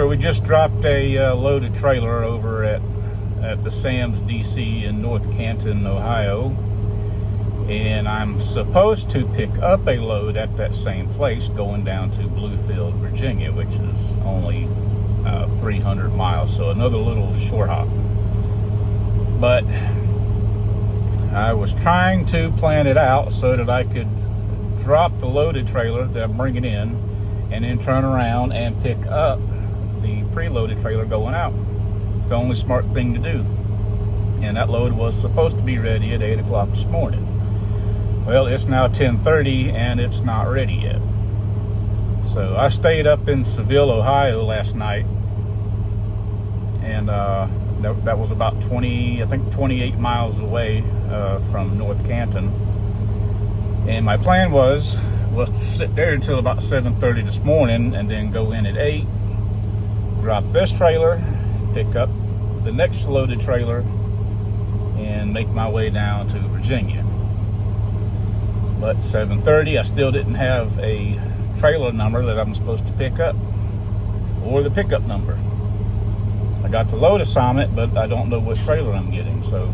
So we just dropped a loaded trailer over at the Sam's DC in North Canton, Ohio. And I'm supposed to pick up a load at that same place going down to Bluefield, Virginia, which is only 300 miles. So another little short hop. But I was trying to plan it out so that I could drop the loaded trailer that I'm bringing in and then turn around and pick up the preloaded trailer going out. The only smart thing to do. And that load was supposed to be ready at 8 o'clock this morning. Well, it's now 10:30 and it's not ready yet. So I stayed up in Seville, Ohio last night, and that was about 28 miles away from North Canton. And my plan was to sit there until about 7:30 this morning and then go in at 8, drop this trailer, pick up the next loaded trailer, and make my way down to Virginia. But 7:30, I still didn't have a trailer number that I'm supposed to pick up, or the pickup number. I got the load assignment, but I don't know what trailer I'm getting, so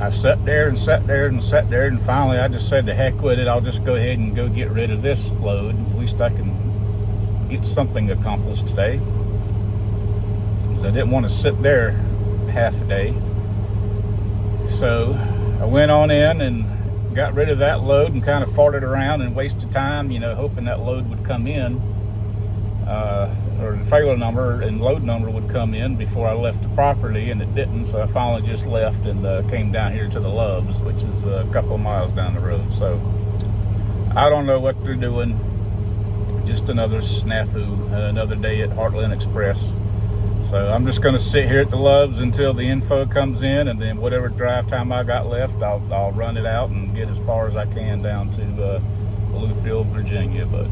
I sat there, and finally I just said, to heck with it, I'll just go ahead and go get rid of this load. At least I can get something accomplished today, because I didn't want to sit there half a day. So I went on in and got rid of that load and kind of farted around and wasted time, hoping that load would come in, or the trailer number and load number would come in before I left the property, and it didn't. So I finally just left and came down here to the Loves, which is a couple of miles down the road. So I don't know what they're doing. Just another snafu, another day at Heartland Express. So I'm just going to sit here at the Loves until the info comes in, and then whatever drive time I got left, I'll run it out and get as far as I can down to Bluefield, Virginia. But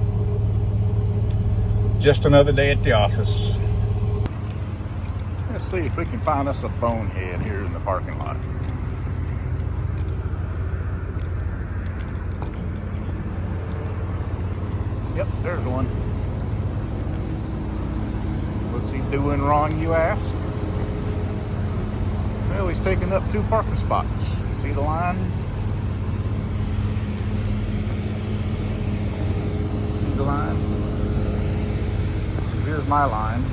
just another day at the office. Let's see if we can find us a bonehead here in the parking lot. Yep, there's one. What's he doing wrong, you ask? Well, he's taking up 2 parking spots. See the line? See the line? So here's my line.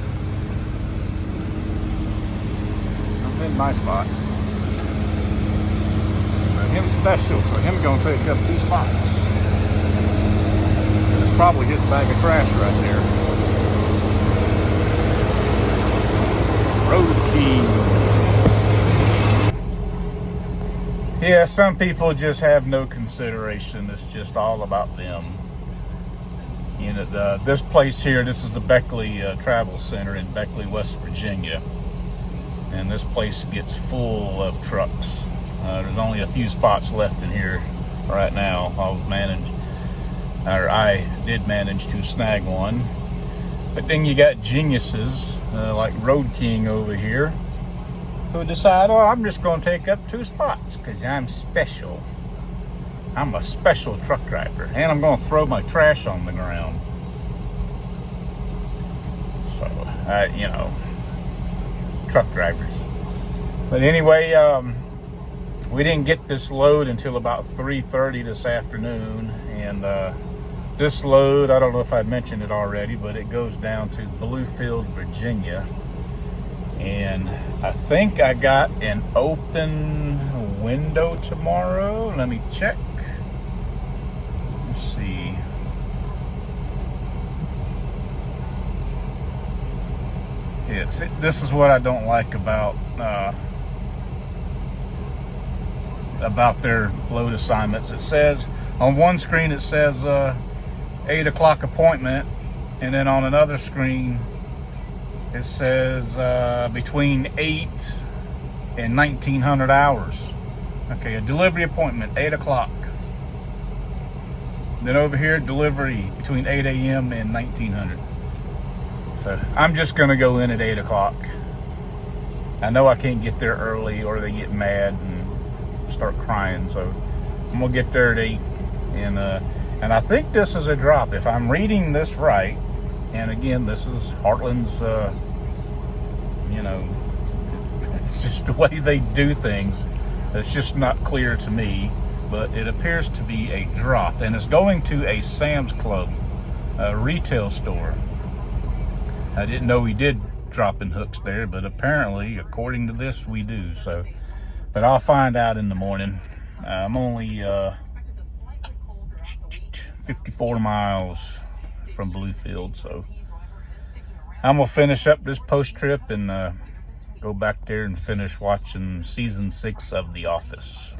I'm in my spot. But him special, so him gonna take up 2 spots. It's probably his bag of trash right there. Road King. Yeah, some people just have no consideration. It's just all about them. This place here, this is the Beckley Travel Center in Beckley, West Virginia. And this place gets full of trucks. There's only a few spots left in here right now. I did manage to snag one. But then you got geniuses like Road King over here who decide, I'm just going to take up 2 spots because I'm special. I'm a special truck driver, and I'm going to throw my trash on the ground. So, truck drivers. But anyway, we didn't get this load until about 3:30 this afternoon, and this load, I don't know if I mentioned it already, but it goes down to Bluefield, Virginia. And I think I got an open window tomorrow. Let me check. Let's see. Yeah, see, this is what I don't like about their load assignments. It says, on one screen it says 8 o'clock appointment, and then on another screen it says between 8 and 1900 hours. Okay, a delivery appointment, 8 o'clock. Then over here, delivery between 8 a.m. and 1900. So I'm just going to go in at 8 o'clock. I know I can't get there early or they get mad and start crying, so I'm going to get there at 8. And I think this is a drop. If I'm reading this right, And again, this is Heartland's, you know, it's just the way they do things. It's just not clear to me, but it appears to be a drop, and it's going to a Sam's Club, a retail store. I didn't know we did dropping hooks there, but apparently, according to this, we do. So, but I'll find out in the morning. I'm only 54 miles from Bluefield, so I'm gonna finish up this post trip and go back there and finish watching season 6 of The Office.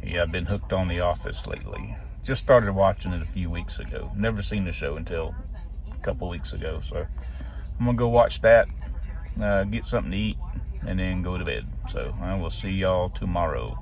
Yeah, I've been hooked on The Office lately. Just started watching it a few weeks ago. Never seen the show until a couple weeks ago, so I'm gonna go watch that, get something to eat, and then go to bed. So I will see y'all tomorrow.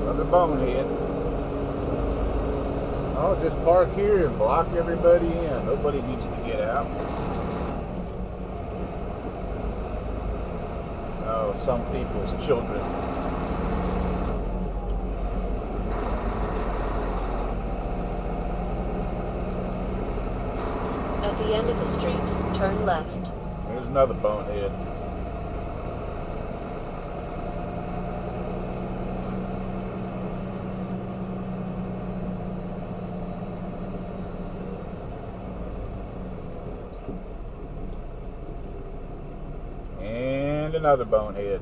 Another bonehead. I'll just park here and block everybody in. Nobody needs to get out. Oh, some people's children. At the end of the street, turn left. There's another bonehead. And another bonehead.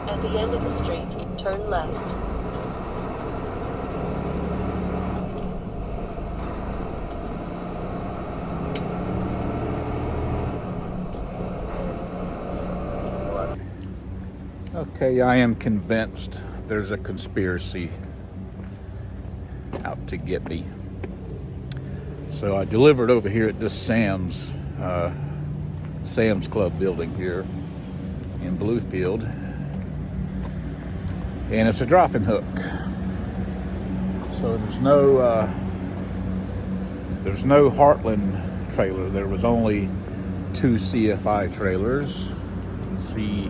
At the end of the street, turn left. Okay, I am convinced there's a conspiracy out to get me. So I delivered over here at this Sam's Club building here in Bluefield, and it's a dropping hook. So there's no Heartland trailer. There was only 2 CFI trailers. You see,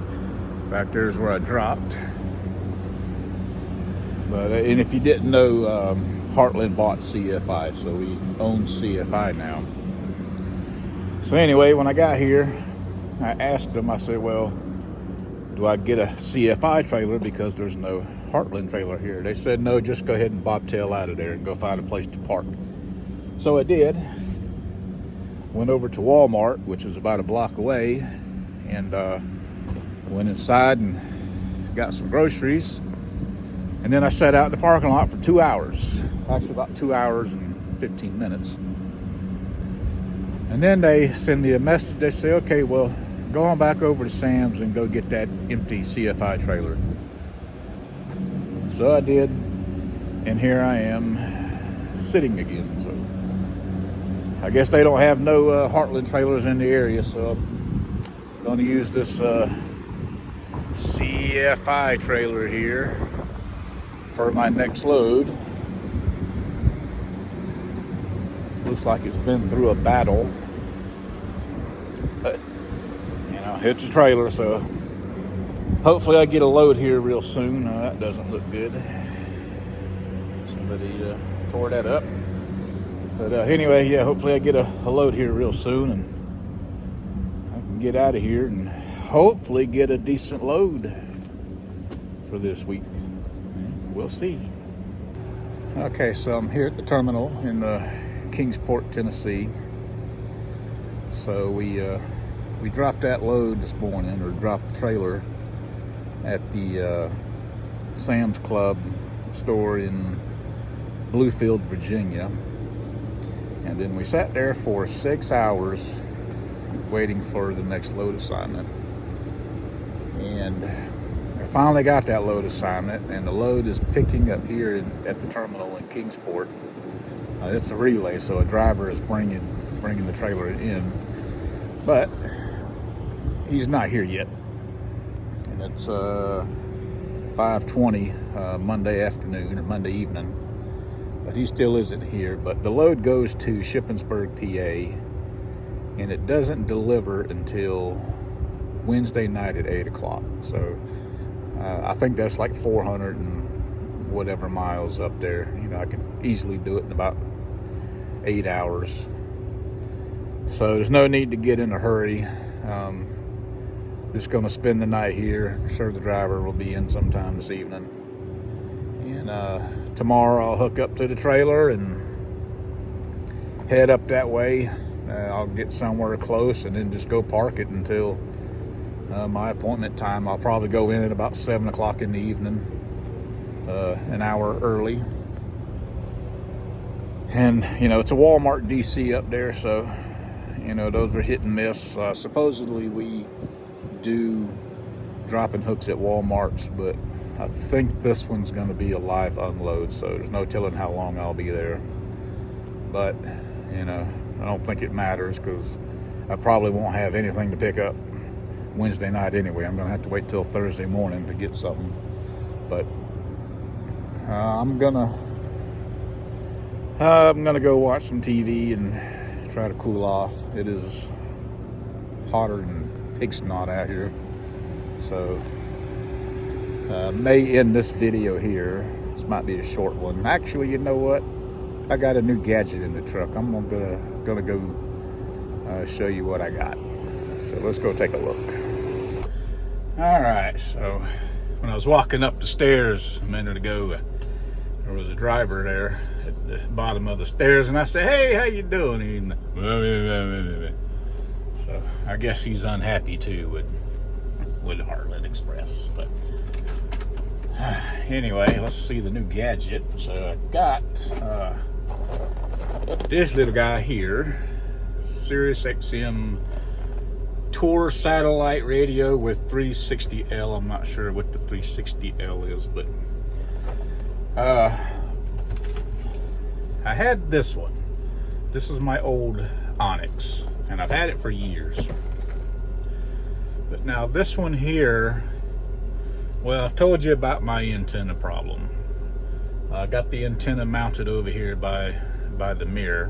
back there's where I dropped. But and if you didn't know, Heartland bought CFI, so we own CFI now. So anyway, when I got here, I asked them, I said, well, do I get a CFI trailer because there's no Heartland trailer here? They said, no, just go ahead and bobtail out of there and go find a place to park. So I did. Went over to Walmart, which is about a block away, and went inside and got some groceries. And then I sat out in the parking lot for 2 hours. Actually, about 2 hours and 15 minutes. And then they send me a message. They say, okay, well, go on back over to Sam's and go get that empty CFI trailer. So I did. And here I am sitting again. So I guess they don't have no Heartland trailers in the area. So I'm going to use this CFI trailer here for my next load. Looks like it's been through a battle, but you know, it's a trailer, so hopefully I get a load here real soon. That doesn't look good. Somebody tore that up. But anyway, yeah, hopefully I get a load here real soon and I can get out of here and hopefully get a decent load for this week. We'll see. Okay, so I'm here at the terminal in Kingsport, Tennessee. So we dropped that load this morning, or dropped the trailer at the Sam's Club store in Bluefield, Virginia. And then we sat there for 6 hours waiting for the next load assignment. And I finally got that load assignment, and the load is picking up here at the terminal in Kingsport. It's a relay, so a driver is bringing the trailer in, but he's not here yet. And it's 5:20 Monday afternoon or Monday evening, but he still isn't here. But the load goes to Shippensburg, PA, and it doesn't deliver until Wednesday night at 8 o'clock. So I think that's like 400 and whatever miles up there. You know, I can easily do it in about 8 hours. So there's no need to get in a hurry. Just going to spend the night here. I'm sure the driver will be in sometime this evening. And tomorrow I'll hook up to the trailer and head up that way. I'll get somewhere close and then just go park it until my appointment time. I'll probably go in at about 7 o'clock in the evening, an hour early. And, you know, it's a Walmart DC up there, so, you know, those are hit and miss. Supposedly we do dropping hooks at Walmarts, but I think this one's going to be a live unload, so there's no telling how long I'll be there. But, you know, I don't think it matters because I probably won't have anything to pick up Wednesday night anyway. I'm going to have to wait till Thursday morning to get something. But I'm gonna go watch some TV and try to cool off. It is hotter than pig snot out here. So may end this video here. This might be a short one. Actually, you know what? I got a new gadget in the truck. I'm gonna go show you what I got. So let's go take a look. All right. So when I was walking up the stairs a minute ago, there was a driver there at the bottom of the stairs, and I said, "Hey, how you doing?" So I guess he's unhappy too with Heartland Express. But anyway, let's see the new gadget. So I got this little guy here, Sirius XM Tour satellite radio with 360L. I'm not sure what the 360L is, but I had this one. This is my old Onyx, and I've had it for years. But now this one here, well, I've told you about my antenna problem. I got the antenna mounted over here by the mirror,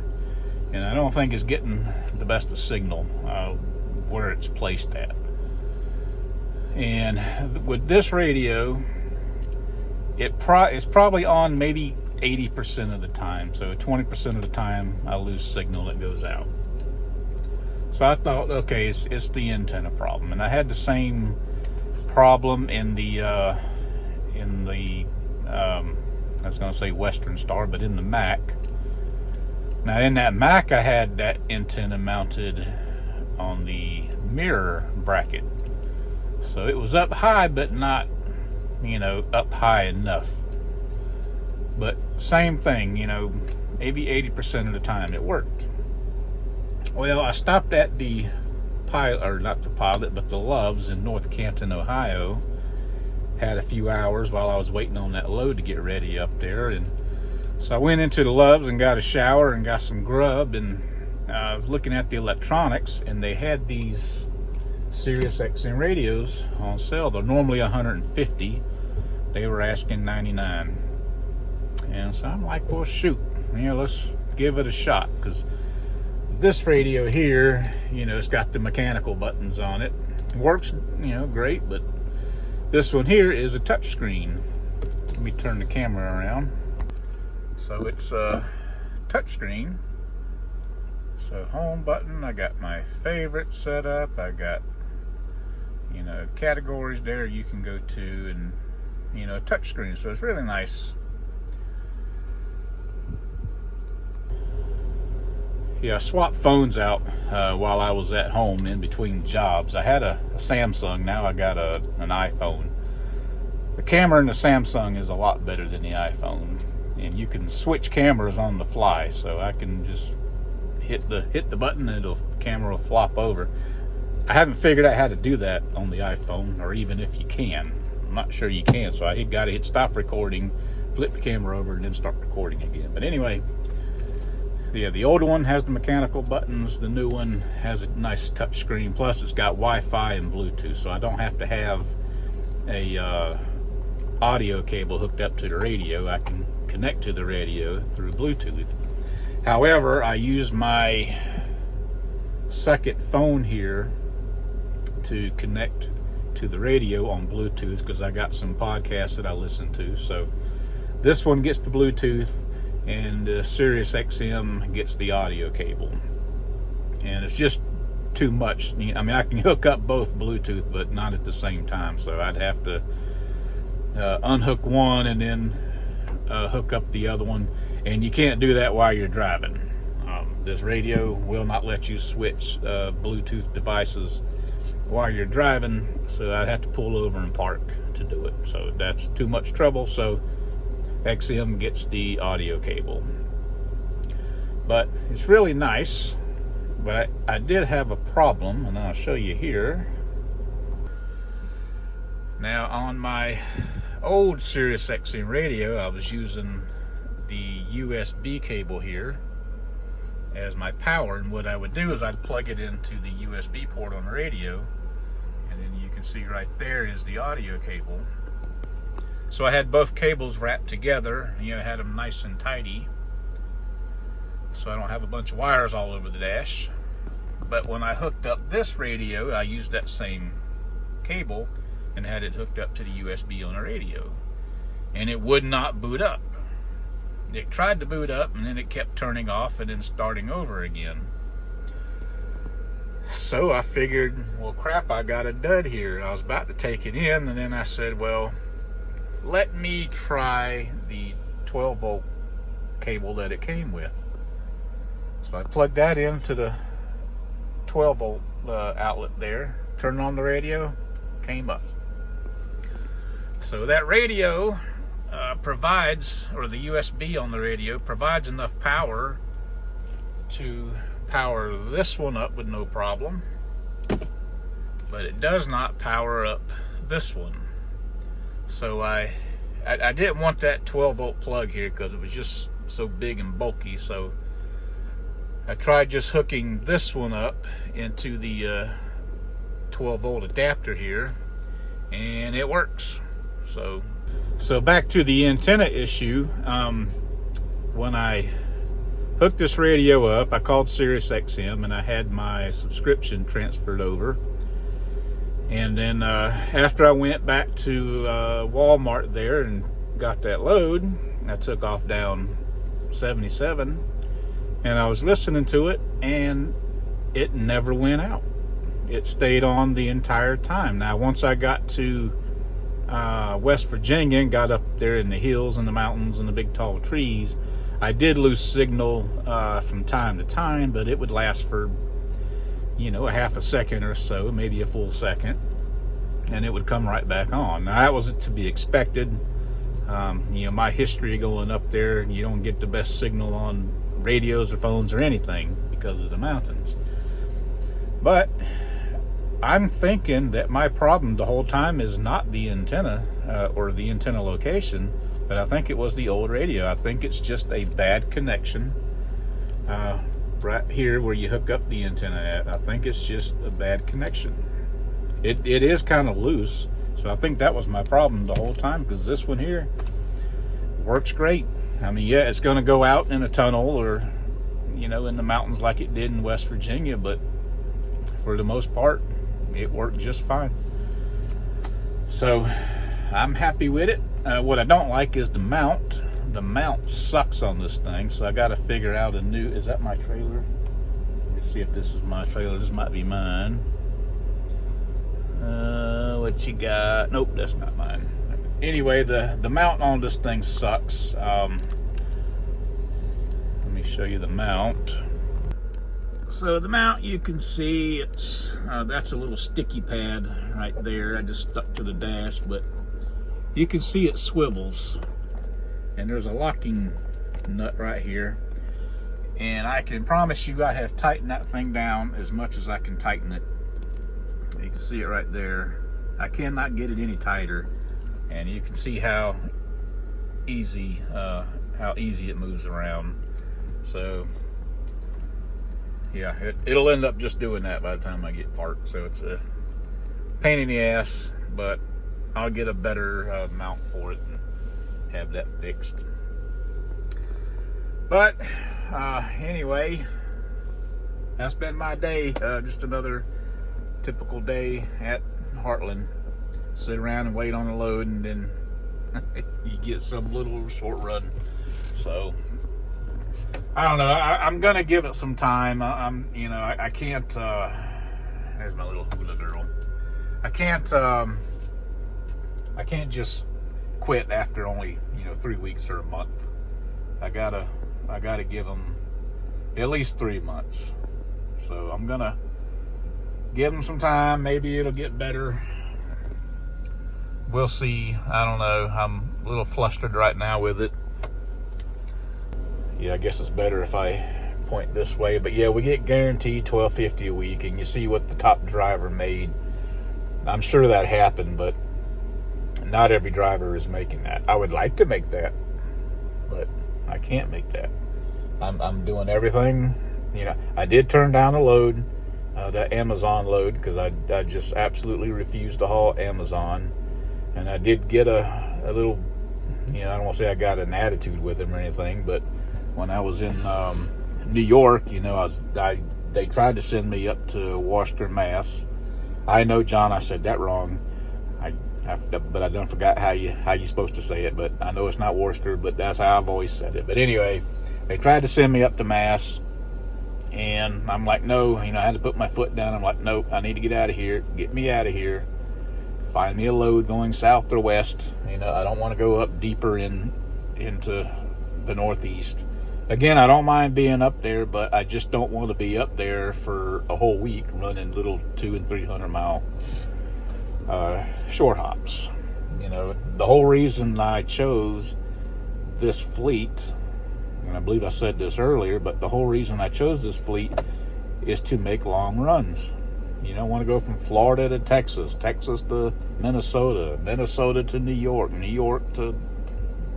and I don't think it's getting the best of signal where it's placed at. And with this radio, it's probably on maybe 80% of the time. So 20% of the time I lose signal that goes out. So I thought, okay, it's the antenna problem. And I had the same problem in the I was going to say Western Star, but in the Mac. Now in that Mac, I had that antenna mounted on the mirror bracket. So it was up high, but not, you know, up high enough. But same thing, you know, maybe 80% of the time it worked. Well, I stopped at the pilot, or not the pilot, but the Loves in North Canton, Ohio. Had a few hours while I was waiting on that load to get ready up there, and so I went into the Loves and got a shower and got some grub, and I was looking at the electronics, and they had these Sirius XM radios on sale. They're normally $150. They were asking $99. And so I'm like, well, shoot, you know, let's give it a shot, because this radio here, you know, it's got the mechanical buttons on it. It works, you know, great, but this one here is a touch screen. Let me turn the camera around. So it's a touch screen. So home button, I got my favorite set up. I got, you know, categories there you can go to, and, you know, touch screen. So it's really nice. Yeah, I swapped phones out while I was at home in between jobs. I had a Samsung, now I got an iPhone. The camera in the Samsung is a lot better than the iPhone, and you can switch cameras on the fly. So I can just hit the button and the camera will flop over. I haven't figured out how to do that on the iPhone, or even if you can. I'm not sure you can, so I got to hit stop recording, flip the camera over, and then start recording again. But anyway, yeah, the older one has the mechanical buttons. The new one has a nice touch screen. Plus, it's got Wi-Fi and Bluetooth, so I don't have to have a audio cable hooked up to the radio. I can connect to the radio through Bluetooth. However, I use my second phone here to connect to the radio on Bluetooth, because I got some podcasts that I listen to. So this one gets the Bluetooth, and Sirius XM gets the audio cable. And it's just too much. I mean, I can hook up both Bluetooth, but not at the same time. So I'd have to unhook one and then hook up the other one. And you can't do that while you're driving. This radio will not let you switch Bluetooth devices while you're driving. So I'd have to pull over and park to do it. So that's too much trouble. So XM gets the audio cable. But it's really nice. But I did have a problem, and I'll show you here. Now, on my old Sirius XM radio, I was using the USB cable here as my power, and what I would do is I'd plug it into the USB port on the radio, and then you can see right there is the audio cable. So I had both cables wrapped together, you know, had them nice and tidy, so I don't have a bunch of wires all over the dash. But when I hooked up this radio, I used that same cable and had it hooked up to the USB on the radio, and it would not boot up. It tried to boot up, and then it kept turning off and then starting over again. So I figured, well, crap, I got a dud here. I was about to take it in, and then I said, well, let me try the 12 volt cable that it came with. So I plugged that into the 12 volt outlet there, turned on the radio, came up. So that radio provides, or the USB on the radio provides enough power to power this one up with no problem, but it does not power up this one. So I didn't want that 12 volt plug here because it was just so big and bulky. So I tried just hooking this one up into the 12 volt adapter here, and it works. So back to the antenna issue. When I hooked this radio up, I called Sirius XM, and I had my subscription transferred over. And then after I went back to Walmart there and got that load, I took off down 77, and I was listening to it, and it never went out. It stayed on the entire time. Now, once I got to West Virginia and got up there in the hills and the mountains and the big tall trees, I did lose signal from time to time, but it would last for, you know, a half a second or so, maybe a full second, and it would come right back on. Now, that was to be expected. My history of going up there, you don't get the best signal on radios or phones or anything because of the mountains. But I'm thinking that my problem the whole time is not the antenna or the antenna location, but I think it was the old radio. I think it's just a bad connection right here where you hook up the antenna at. I think it's just a bad connection. It is kind of loose, so I think that was my problem the whole time, because this one here works great. I mean, yeah, it's going to go out in a tunnel or, in the mountains like it did in West Virginia, but for the most part, it worked just fine. So I'm happy with it. What I don't like is the mount. The mount sucks on this thing, so I got to figure out a new. Is that my trailer? Let's see if this is my trailer. This might be mine. What you got? Nope, that's not mine. Anyway, the mount on this thing sucks. Let me show you the mount. So the mount, you can see it's that's a little sticky pad right there. I just stuck to the dash, but you can see it swivels, and there's a locking nut right here, and I can promise you I have tightened that thing down as much as I can tighten it. You can see it right there. I cannot get it any tighter, and you can see how easy it moves around. So yeah, it'll end up just doing that by the time I get parked. So it's a pain in the ass, but I'll get a better mount for it and have that fixed. But anyway, that's been my day. Just another typical day at Heartland. Sit around and wait on a load, and then you get some little short run. So I don't know. I'm gonna give it some time. I can't. There's my little hula girl. I can't just quit after only 3 weeks or a month. I gotta give them at least 3 months. So I'm gonna give them some time. Maybe it'll get better. We'll see. I don't know. I'm a little flustered right now with it. Yeah, I guess it's better if I point this way. But yeah, we get guaranteed $12.50 a week, and you see what the top driver made. I'm sure that happened, but not every driver is making that. I would like to make that, but I can't make that. I'm doing everything. I did turn down a load, the Amazon load, because I just absolutely refused to haul Amazon. And I did get a little, I don't want to say I got an attitude with him or anything, but when I was in New York, they tried to send me up to Worcester, Mass. I know, John, I said that wrong. But I done forgot how you supposed to say it. But I know it's not Worcester, but that's how I've always said it. But anyway, they tried to send me up to Mass, and I'm like, no. I had to put my foot down. I'm like, nope. I need to get out of here. Get me out of here. Find me a load going south or west. I don't want to go up deeper into the Northeast. Again, I don't mind being up there, but I just don't want to be up there for a whole week running little 200 and 300 mile short hops. The whole reason I chose this fleet, and I believe I said this earlier, but the whole reason I chose this fleet is to make long runs. I want to go from Florida to Texas, Texas to Minnesota, Minnesota to New York, New York to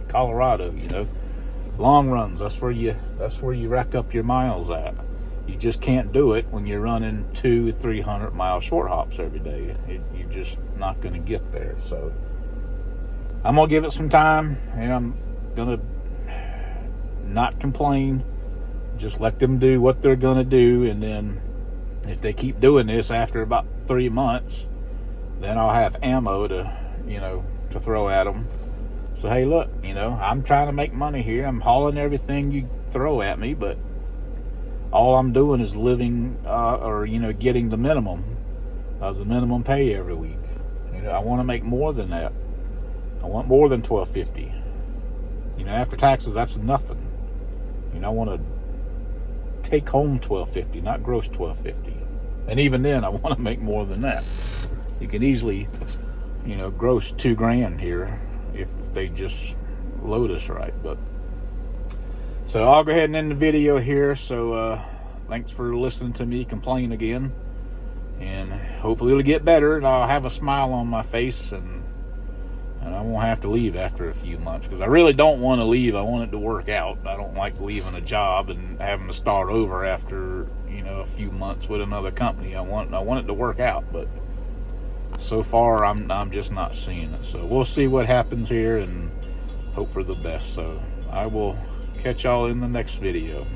Colorado. Long runs. That's where you rack up your miles at. You just can't do it when you're running 200-300 mile short hops every day. You're just not going to get there. So I'm going to give it some time, and I'm going to not complain. Just let them do what they're going to do, and then if they keep doing this after about 3 months, then I'll have ammo to throw at them. So hey, look, I'm trying to make money here. I'm hauling everything you throw at me, but all I'm doing is living or getting the minimum pay every week. I want to make more than that. I want more than $12.50. After taxes, that's nothing. I want to take home $12.50, not gross $12.50. And even then, I want to make more than that. You can easily, gross $2,000 here if they just load us right. But so I'll go ahead and end the video here. So thanks for listening to me complain again, and hopefully it'll get better and I'll have a smile on my face, and I won't have to leave after a few months, because I really don't want to leave. I want it to work out. I don't like leaving a job and having to start over after, you know, a few months with another company. I want it to work out, but so far I'm just not seeing it. So we'll see what happens here and hope for the best. So I will catch y'all in the next video.